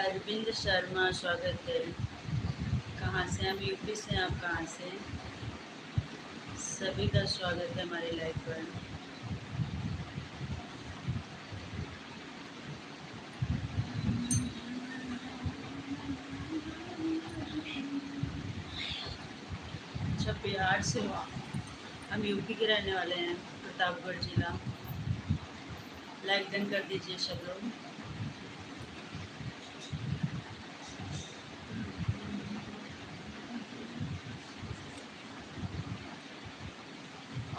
अरविंद शर्मा, स्वागत है। कहाँ से? हम यूपी से हैं। आप कहाँ से? सभी का स्वागत है हमारे लाइव पर। अच्छा, बिहार से हो? हम यूपी के रहने वाले हैं, प्रतापगढ़ जिला। लाइक डन कर दीजिए सब लोग।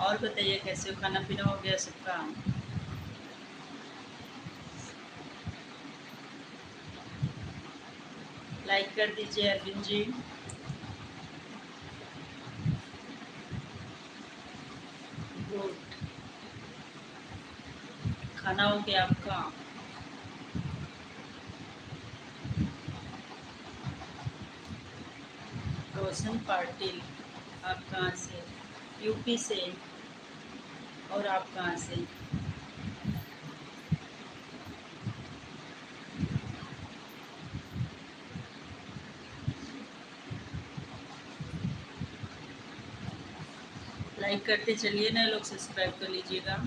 और बताइए कैसे हो? खाना पीना हो गया सबका? लाइक कर दीजिए अरविंद जी। गुड। खाना हो गया आपका? रोशन पाटिल। आप कहाँ से? यूपी से। और आप कहाँ से? लाइक करते चलिए, नए लोग सब्सक्राइब कर लीजिएगा।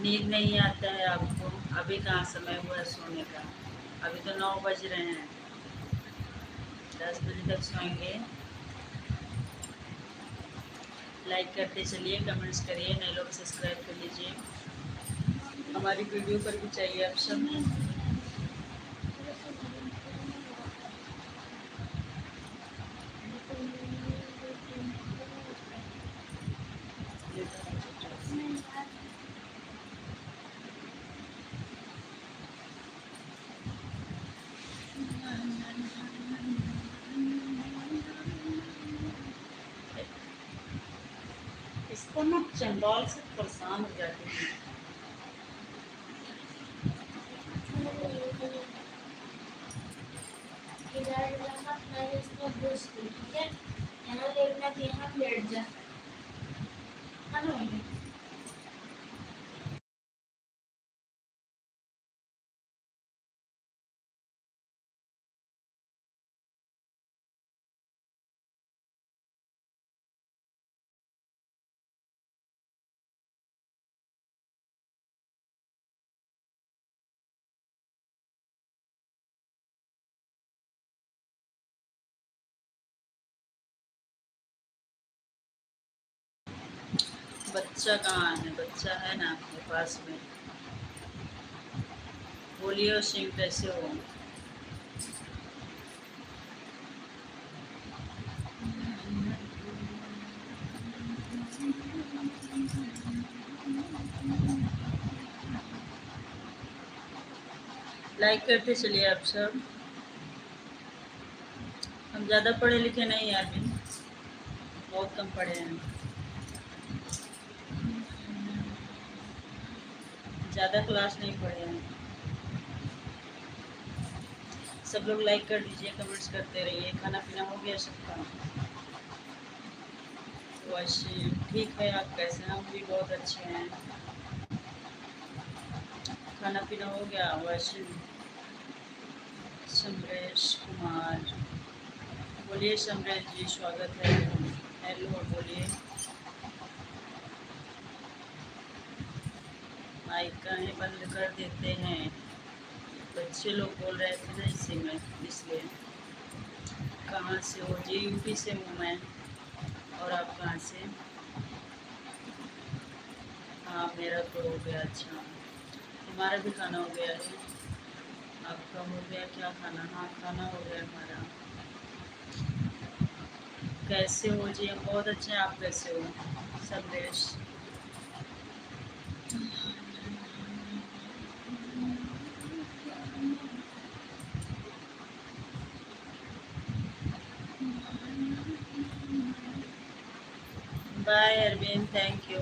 नींद नहीं आता है आपको? अभी कहाँ समय हुआ है सोने का? अभी तो 9 बज रहे हैं। 10 बजे तक सोएंगे? लाइक करते चलिए, कमेंट्स करिए, नए लोग सब्सक्राइब कर लीजिए। हमारी वीडियो पर भी चाहिए आप सब। इसको ना चंडौल से परेशान हो जाती है। ठीक है, यहाँ लेटना कि यहाँ लेट जा। बच्चा कहाँ है? बच्चा है ना आपके पास में? बोलिए और सिंह कैसे हो? लाइक करते चलिए आप सब। हम ज़्यादा पढ़े लिखे नहीं हैं अरविंद, बहुत कम पढ़े हैं। ज़्यादा क्लास नहीं पढ़े हैं। सब लोग लाइक कर दीजिए, कमेंट्स करते रहिए। खाना पीना हो गया सबका? वैसे ठीक है, आप कैसे हैं? हम भी बहुत अच्छे हैं। खाना पीना हो गया? वैसे समरेश कुमार, बोलिए समरेश जी, स्वागत है। हेलो बोलिए। माइक कहीं बंद कर देते हैं? बच्चे लोग बोल रहे थे ना, इसी में, इसलिए। कहाँ से हो जी? यूपी से हूँ मैं। और आप कहाँ से? हाँ, मेरा तो हो गया। अच्छा, हमारा भी खाना हो गया है। आपका हो गया क्या खाना? हाँ, खाना हो गया हमारा। कैसे हो जी? हम बहुत अच्छे हैं, आप कैसे हो? संदेश बाय अरविंद, थैंक यू।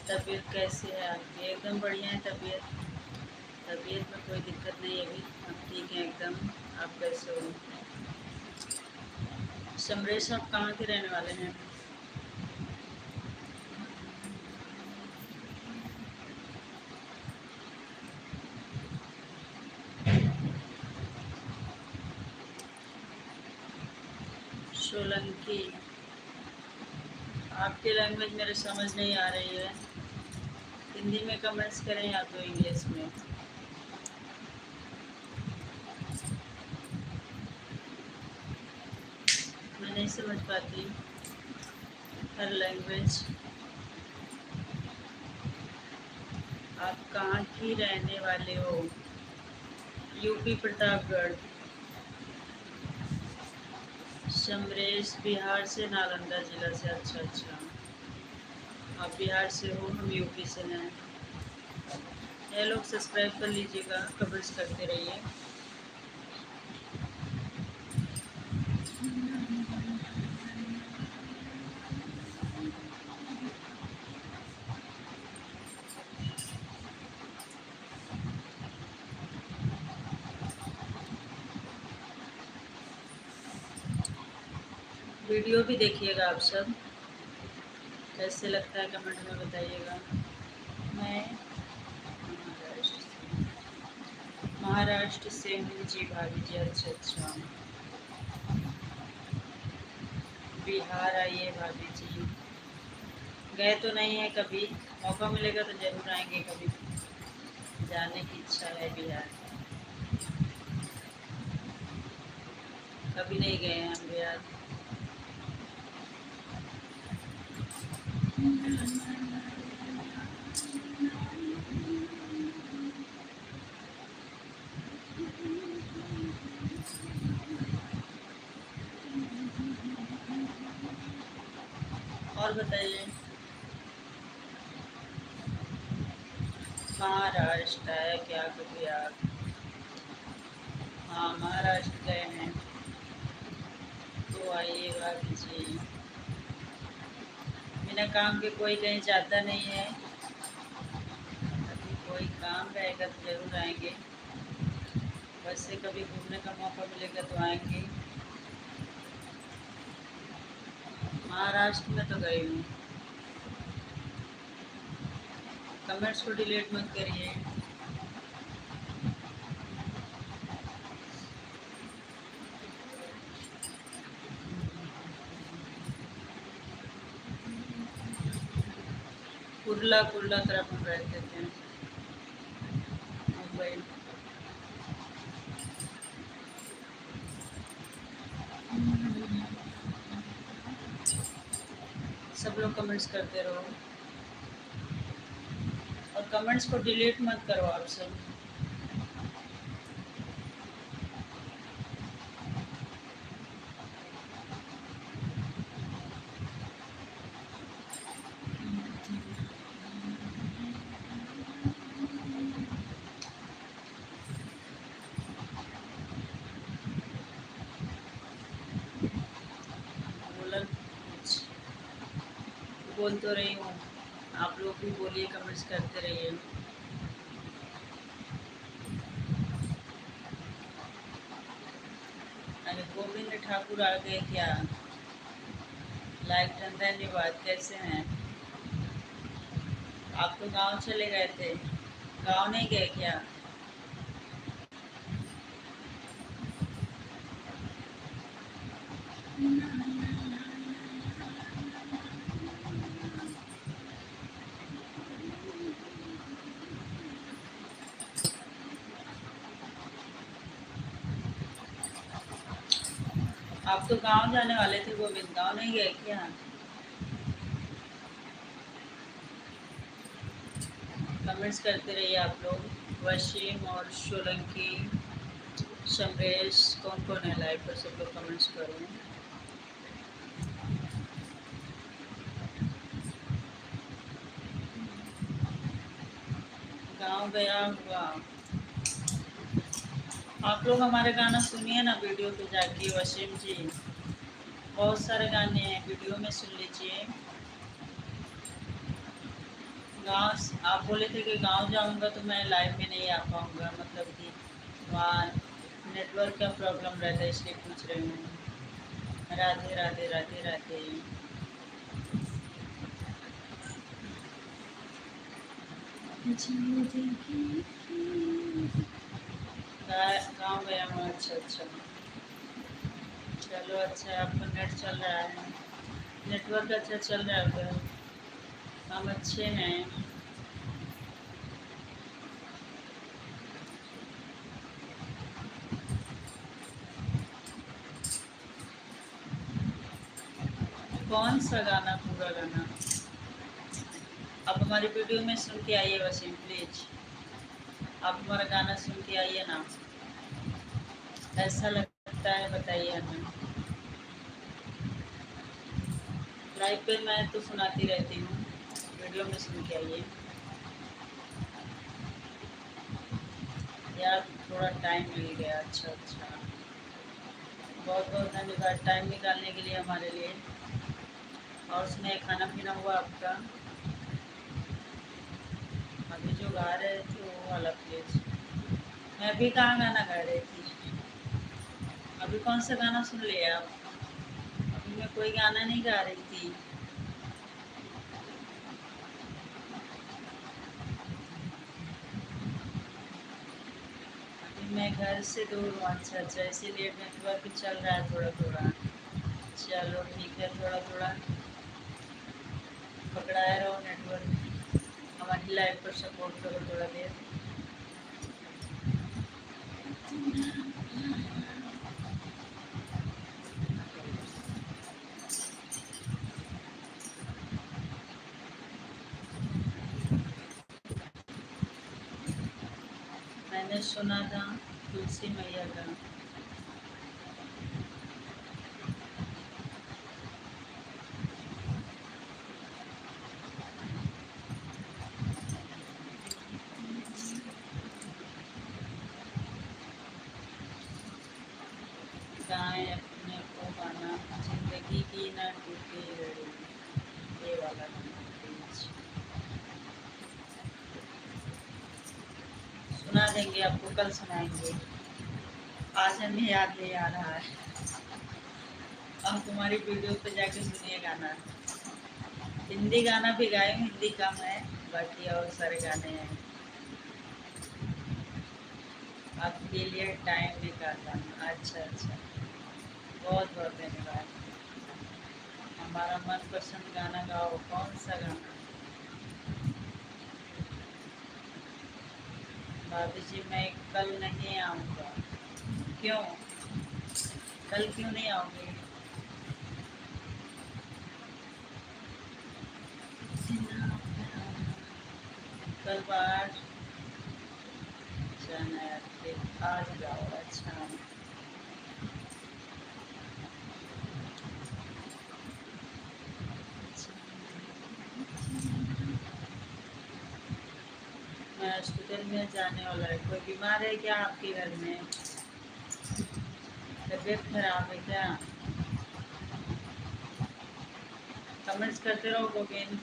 तबीयत कैसी है आपकी? एकदम बढ़िया है तबीयत। तबीयत में कोई दिक्कत नहीं है अभी, हम ठीक हैं एकदम। आप कैसे हो? समरेश, आप कहाँ के रहने वाले हैं? सोलंकी। आपकी लैंग्वेज मेरे समझ नहीं आ रही है। हिंदी में कमेंट्स करें या तो इंग्लिश में। मैं नहीं समझ पाती हर लैंग्वेज। आप कहाँ की रहने वाले हो? यूपी प्रतापगढ़। समरेश बिहार से, नालंदा जिला से। अच्छा अच्छा, आप बिहार से हो, हम यूपी से हैं। ये लोग सब्सक्राइब कर लीजिएगा, कमेंट्स करते रहिए। वीडियो भी देखिएगा आप सब, कैसे लगता है कमेंट में बताइएगा। मैं महाराष्ट्र से हूँ जी भाभी जी। अच्छा अच्छा, बिहार आइए भाभी जी। गए तो नहीं है कभी, मौका मिलेगा तो ज़रूर आएंगे कभी। जाने की इच्छा है बिहार, कभी नहीं गए हैं हम बिहार। और बताइए। महाराष्ट्र है क्या कभी आप? हाँ, महाराष्ट्र गए हैं तो आइएगा जी। बिना काम के कोई कहीं जाता नहीं है, अभी कोई काम रहेगा तो ज़रूर आएंगे। वैसे कभी घूमने का मौका मिलेगा तो आएंगे। महाराष्ट्र में तो गई हूँ। कमेंट्स को डिलीट मत करिए। कुर्ला कुर्ला तरफ हम रहते थे, मुंबई। सब लोग कमेंट्स करते रहो और कमेंट्स को डिलीट मत करो आप सब। बोला कुछ बोल तो रही हूँ, आप लोग भी बोलिए, कमेंट्स करते रहिए। अरे गोविंद ठाकुर आ गए क्या? लाइक डन, धन्यवाद। कैसे हैं आप? तो गांव चले गए थे, गांव नहीं गए क्या? आप तो गांव जाने वाले थे गोविंद, गांव नहीं गए क्या? कमेंट्स करते रहिए आप लोग। वसीम और सोलंकी, समरेश, कौन कौन है लाइव पर? सब लोग कमेंट्स करो। गाँव गया हुआ। आप लोग हमारे गाना सुनिए ना वीडियो पे जाके वसीम जी, बहुत सारे गाने हैं, वीडियो में सुन लीजिए। गाँव आप बोले थे कि गांव जाऊंगा तो मैं लाइव में नहीं आ पाऊंगा, मतलब कि वहाँ नेटवर्क का प्रॉब्लम रहता है, इसलिए पूछ रही हूँ। राधे राधे राधे राधे। गाँव गया हूँ। अच्छा अच्छा, चलो अच्छा है, आपका नेट चल रहा है, नेटवर्क अच्छा चल रहा है उधर, हम अच्छे हैं। कौन सा गाना? पूरा गाना आप हमारी वीडियो में सुन के आइए वसीम प्लीज, आप हमारा गाना सुन के आइए ना, ऐसा लगता है बताइए हमें। लाइव पे मैं तो सुनाती रहती हूँ, वीडियो में सुन के आइए यार, थोड़ा टाइम मिल गया। अच्छा अच्छा, बहुत बहुत धन्यवाद टाइम निकालने के लिए हमारे लिए। और उसमें खाना पीना हुआ आपका? अभी जो गा रहे थे वो वाला प्लीज, मैं अभी कहाँ गाना गा रही थी, अभी कौन सा गाना सुन लिया आप? अभी मैं कोई गाना नहीं गा रही थी। अभी मैं घर से दूर हूँ। अच्छा अच्छा, इसीलिए नेटवर्क चल रहा है थोड़ा थोड़ा। चलो ठीक है, थोड़ा थोड़ा पकड़ाए रहो नेटवर्क, हमारी लाइफ पर सपोर्ट करो थोड़ा देर। मैंने सुना था तुलसी मैया का। गाएं अपने को गाना, जिंदगी की ना टूटे लड़ी, ये वाला गाना प्लीज सुना देंगे आपको, कल सुनाएंगे, आज हमें याद नहीं आ रहा है। हम तुम्हारी वीडियो पे जाके सुनिए गाना। हिंदी गाना भी गाए, हिंदी कम है, बाकी और सारे गाने हैं। आपके लिए टाइम निकालना, अच्छा अच्छा, बहुत बहुत धन्यवाद। हमारा मनपसंद गाना गाओ, कौन सा गाना? भाभी जी मैं कल नहीं आऊँगा। क्यों? कल क्यों नहीं आओगे? कल बाहर जाना है, फिर आज जाओ। अच्छा, मैं हॉस्पिटल में जाने वाला है। कोई बीमार है क्या आपके घर में? तबीयत खराब है क्या? कमेंट्स करते रहो गोविंद।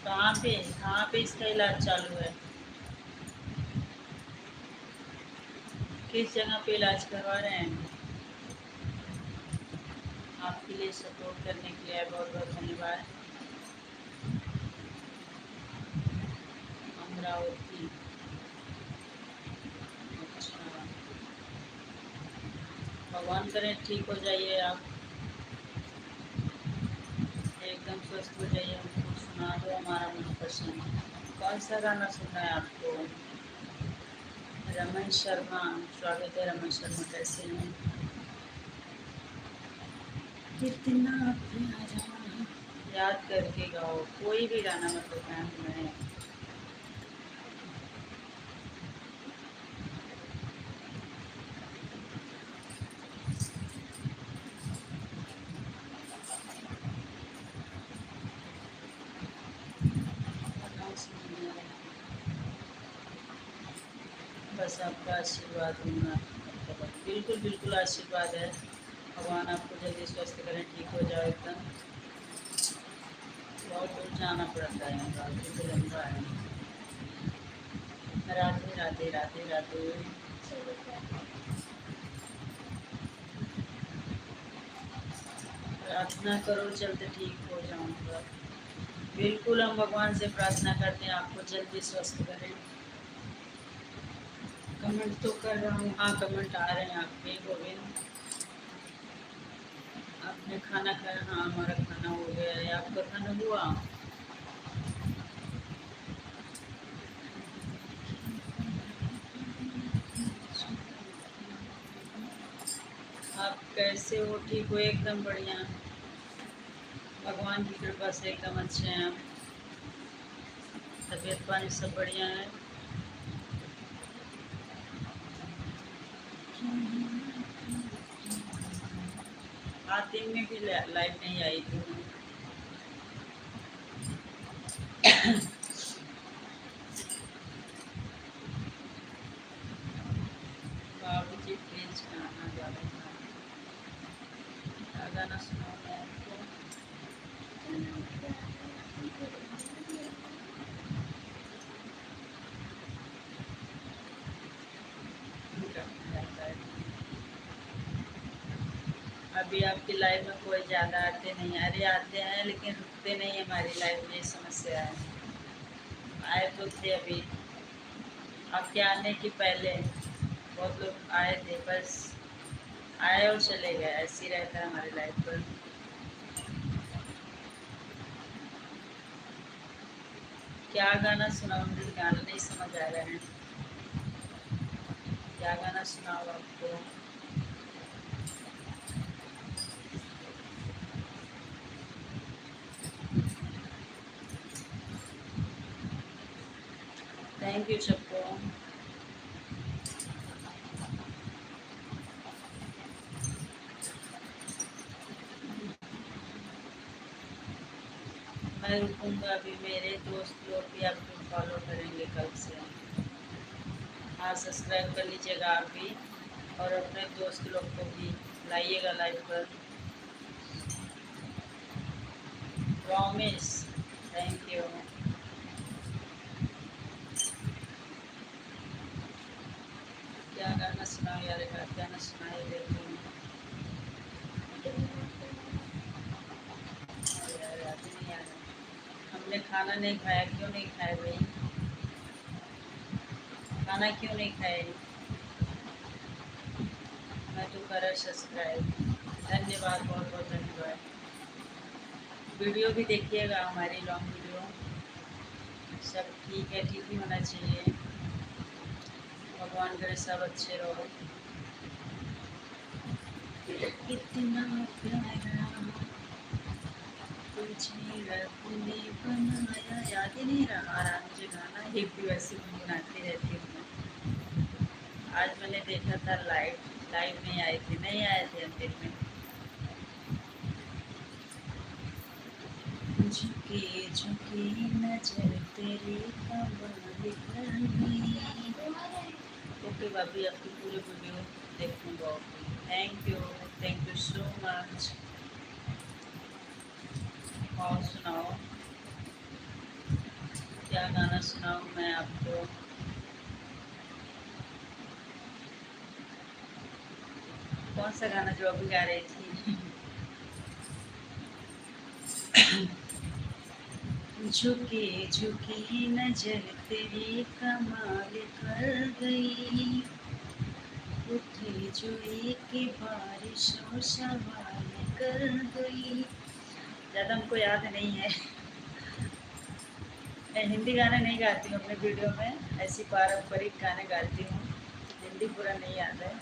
कहाँ पे इसका इलाज चालू है? किस जगह पे इलाज करवा रहे हैं? आपके लिए सपोर्ट करने के लिए बहुत बहुत धन्यवाद। अमरावती, अच्छा, भगवान करें ठीक हो जाइए आप, एकदम स्वस्थ हो जाइए। हमको सुना दो हमारा मनपसंद, कौन सा गाना सुनना है आपको? रमन शर्मा, स्वागत है रमन शर्मा, कैसे हैं? कितना प्यारा, याद करके गाओ कोई भी गाना, मतलब कान में। बस आपका आशीर्वाद होना, बिल्कुल बिल्कुल आशीर्वाद है। भगवान आपको जल्दी स्वस्थ करें, ठीक हो जाओ एकदम। बहुत दूर जाना पड़ता है, रास्ते से लंबा है। राधे राधे राधे राधे। प्रार्थना करो जल्द ठीक हो जाऊंगा। बिल्कुल हम भगवान से प्रार्थना करते हैं आपको जल्दी स्वस्थ करें। कमेंट तो कर रहा हूँ, हाँ कमेंट आ रहे हैं आपके। गोविंद आपने खाना खाया? हाँ हमारा खाना हो गया है, आपका खाना हुआ? आप कैसे हो? ठीक हो? एकदम बढ़िया, भगवान की कृपा से एकदम अच्छे हैं हम। तबीयत पानी सब बढ़िया है। आज दिन में भी लाइव नहीं आई थी। बाबू जी प्लीज गाना गा रहे हैं, क्या गाना सुनाऊं मैं आपको? अभी आपकी लाइव में कोई ज़्यादा आते नहीं, अरे आते हैं लेकिन रुकते नहीं हमारी लाइव में, समस्या है। आए तो थे अभी, आपके आने के पहले बहुत लोग आए थे, बस आए और चले गए, ऐसे ही रहता है हमारे लाइफ पर। क्या गाना सुनाऊं? मुझे गाना नहीं समझ आ रहा है, क्या गाना सुनाऊं आपको? थैंक यू चप्पू। मैं रुकूंगा अभी, मेरे दोस्त लोग भी आपको फॉलो करेंगे कल से। हाँ सब्सक्राइब कर लीजिएगा आप भी, और अपने दोस्त लोग को भी लाइएगा लाइव पर। Promise, thank you. क्या गाना सुनाओ यार, एक गाना सुनाए देखो। यार याद ही नहीं आ रहा। हमने खाना नहीं खाया, क्यों नहीं खाया भाई? खाना क्यों नहीं खाए? मैं तो करा सब्सक्राइब, धन्यवाद, बहुत बहुत धन्यवाद। वीडियो भी देखिएगा हमारी, लॉन्ग वीडियो सब ठीक है, ठीक ही होना चाहिए। भगवान करे सब अच्छे रहो। कितना प्यारा तुझे रब ने बनाया, याद ही नहीं रहा रहा मुझे गाना, एक भी वैसे गुनगुनाती रहती हूँ मैं। आज मैंने देखा था लाइव, लाइव नहीं आए थे, नहीं आए थे अंतिम में। झुकी झुकी नजर तेरी कमाल कर गई। ओके भाभी, आपकी पूरी वीडियो देखूंगा। Thank you so much. और सुनाओ, क्या गाना सुनाऊं मैं आपको? कौन सा गाना जो अभी गा रही थी? झुकी झुकी नजर तेरी कमाल कर गई, उठी जुई की बारिश और सवाल कर गई। ज़्यादा हमको याद नहीं है। मैं हिंदी गाने नहीं गाती हूँ अपने वीडियो में, ऐसी पारंपरिक गाने गाती हूँ, हिंदी पूरा नहीं याद है।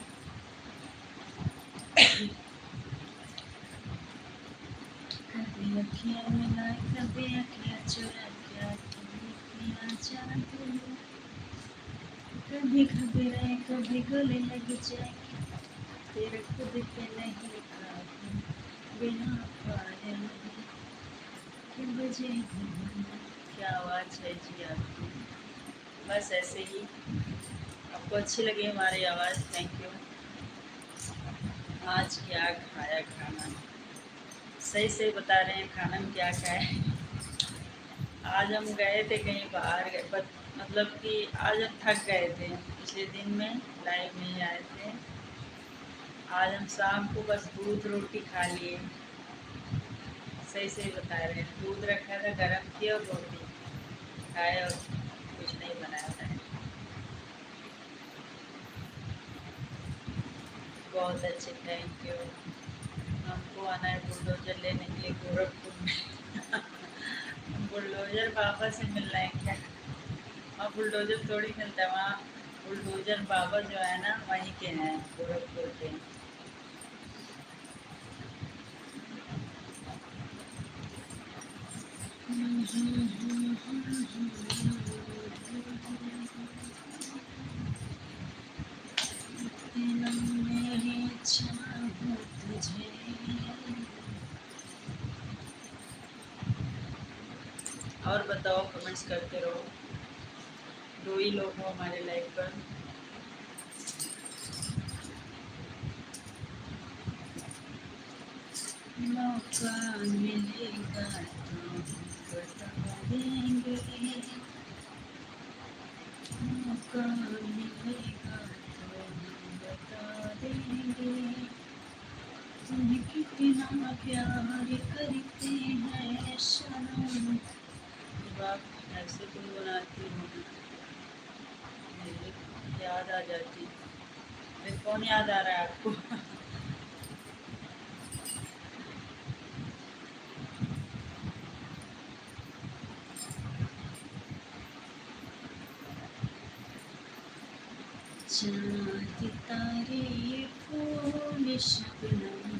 अखियाँ मिलाए कभी अखियाँ चुरा क्या किया जादू कभी घबराए कभी गले लग जाए तेरे खुद के नहीं काबू बिना पाए कि बजे क्या आवाज़ है जी आपकी। बस ऐसे ही आपको अच्छी लगी हमारी आवाज़। Thank you. आज क्या खाया खाना सही सही बता रहे हैं खाना में क्या खाया। आज हम गए थे कहीं बाहर गए मतलब कि आज हम थक गए थे पिछले दिन में लाइव नहीं आए थे। आज हम शाम को बस दूध रोटी खा लिए। सही सही बता रहे हैं दूध रखा था गरम किया और रोटी खाए और कुछ नहीं बनाया था। बहुत अच्छे थैंक यू। हमको आना है बुलडोजर लेने के लिए गोरखपुर में। बुलडोजर बाबा से मिलना है क्या? वहाँ बुलडोजर थोड़ी मिलता है। वहाँ बुलडोजर बाबा जो है ना वहीं के हैं गोरखपुर के। और बताओ कमेंट्स करते रहो। 2 ही लोग हो हमारे लाइव पर। मौका मिलेगा तो बता देंगे मौका मिलेगा तो बता देंगे तुम्हें कितना प्यार करते हैं सनम। बाप ऐसे तुम बनाती हो मेरी याद आ जाती। फिर कौन याद आ रहा है आपको? चाँद तारे फूल शबनम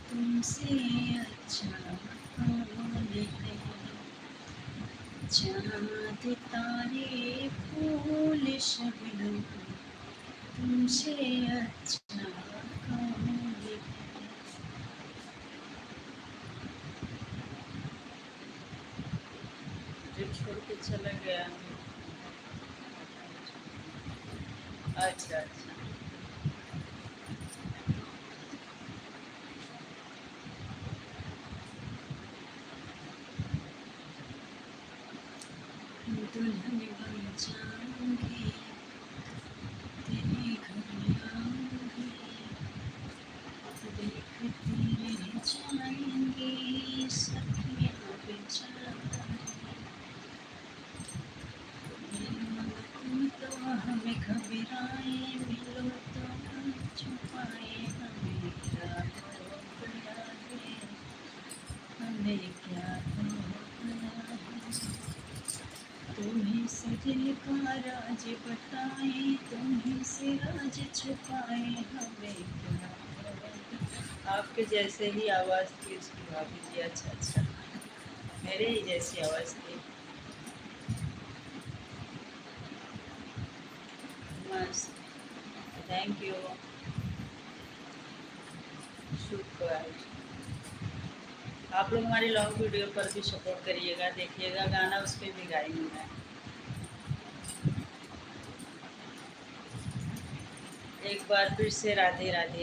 तुमसे अच्छा कौन है। चाँद तारे फूल शबनम तुमसे अच्छा कौन है। ट्रिप छोड़ के चला गया। अच्छा अच्छा दुल्हन बन जाऊंगी तेरे घर आऊंगी देखती रह जाएंगी सखियाँ बेचारी। तुम तो हमें घबराए मिलो तो हम छुपाए हमें क्या हो गया है हमें क्या हो गया है। तुम्हें सजन का राज बताए तुम्हें से राज छुपाए हमें क्या हो गया। आपके जैसे ही आवाज़ थी उसकी भाभी जी। अच्छा अच्छा मेरे ही जैसी आवाज़ थी। मस्त थैंक यू। शुक्र। आप लोग हमारी लॉन्ग वीडियो पर भी सपोर्ट करिएगा देखिएगा गाना उस पर भी गाई हूँ मैं। एक बार फिर से राधे राधे।